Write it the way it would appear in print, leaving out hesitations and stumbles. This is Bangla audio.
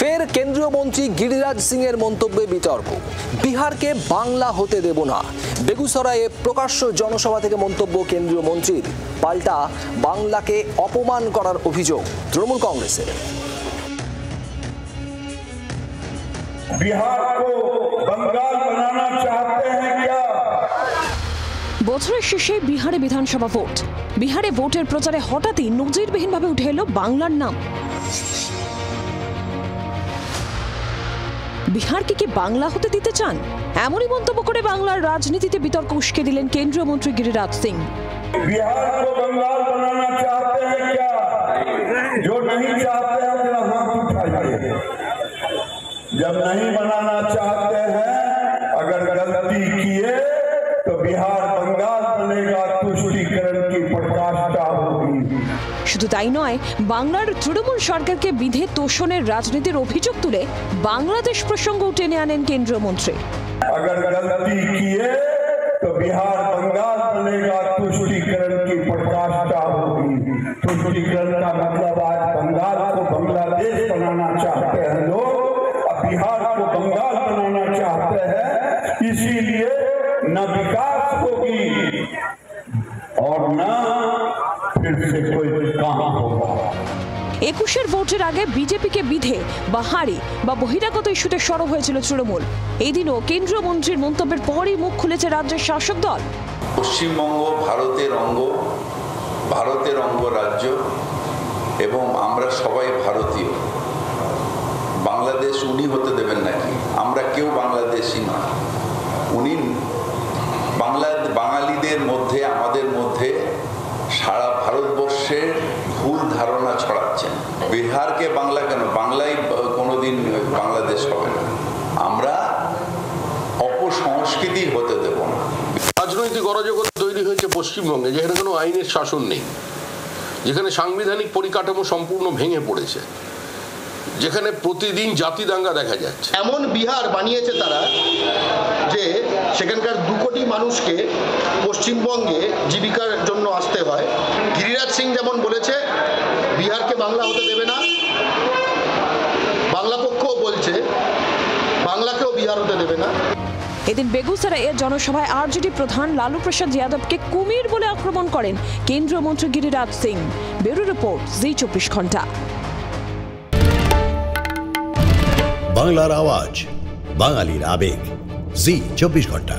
ফের কেন্দ্রীয় মন্ত্রী গিরিরাজ সিং এর মন্তব্যে বিতর্ক। বিহারকে বাংলা হতে দেব না, বেগুসরাইয়ে প্রকাশ্য জনসভা থেকে মন্তব্য কেন্দ্রীয় মন্ত্রীর। পাল্টা বাংলাকে অপমান করার অভিযোগ তৃণমূল কংগ্রেসের। बिहार को बंगाल बनाना चाहते हैं क्या? বছরের শেষে বিহারে বিধানসভা ভোট। বিহারে ভোটের প্রচারে হঠাৎই নজিরবিহীনভাবে উঠে এলো বাংলার নাম। বিহারকে কি বাংলা হতে দিতে চান? এমনই মন্তব্য করে বাংলার রাজনীতিতে বিতর্ক উস্কে দিলেন কেন্দ্রীয় মন্ত্রী গিরিরাজ সিং। बिहार को बंगाल बनाना चाहते हैं क्या? जो नहीं चाहते हैं अपना हाथ उठाइए। जब नहीं बनाना चाहते हैं, अगर गलती किए तो बिहार बंगाल बनेगा, तुष्टीकरण की पराकाष्ठा होगी। শুধু তাই নয়, বাংলার তৃণমূল সরকারকে বিধে তোষণের রাজনীতির অভিযোগ তুলে বাংলাদেশ প্রসঙ্গ টেনে আনেন কেন্দ্রীয় মন্ত্রী। अगर गलती किए तो बिहार बंगाल बनेगा, तुष्टीकरण की पराकाष्ठा होगी। तुष्टीकरण का मतलब आज बंगाल को बांग्लादेश बनाना चाहते हैं लोग, अब बिहार को बंगाल बनाना चाहते हैं। इसीलिए न विकास होगी और न फिर से कोई काम होगा। 21-এর ভোটের আগে বিজেপিকে বিধে বাহারি বা বহিরাগত ইস্যুতে সরব হয়েছিল তৃণমূল। এই দিনও কেন্দ্রীয় মন্ত্রীর মন্তব্যের পরই মুখ খুলেছে রাজ্যের শাসক দল। পশ্চিমবঙ্গ ভারতের অঙ্গ রাজ্য এবং আমরা সবাই ভারতীয়। বাংলাদেশ উনি হতে দেবেন নাকি? আমরা কেউ বাংলাদেশি নয়। উনি বাঙালিদের মধ্যে, আমাদের মধ্যে সারা ভারতবর্ষের ভুল ধারণা ছড়াচ্ছেন। বিহারকে বাংলা কেন? বাংলায় কোনোদিন বাংলাদেশ হবে না। আমরা অপসংস্কৃতি হতে দেব না। রাজনৈতিক অরাজকতা তৈরি হয়েছে পশ্চিমবঙ্গে, যেখানে কোনো আইনের শাসন নেই, যেখানে সাংবিধানিক পরিকাঠামো সম্পূর্ণ ভেঙে পড়েছে, যেখানে প্রতিদিন জাতি দাঙ্গা দেখা যাচ্ছে। এমন বিহার বানিয়েছে তারা যে সেখানকার 2 কোটি মানুষকে পশ্চিমবঙ্গে জীবিকার জন্য আসতে হয়। গিরিরাজ সিং যেমন বলেছে বিহারকে বাংলা হতে দেবে না, বাংলা পক্ষও বলছে বাংলাকেও বিহার হতে দেবে না। এদিন বেগুসরাইয়ের জনসভায় আরজেডি প্রধান লালু প্রসাদ যাদবকে কুমির বলে আক্রমণ করেন কেন্দ্রীয় মন্ত্রী গিরিরাজ সিং। ব্যুরো রিপোর্ট, জি 24 ঘন্টা। বাংলার আওয়াজ, বাঙালির আবেগ, জি 24 ঘন্টা।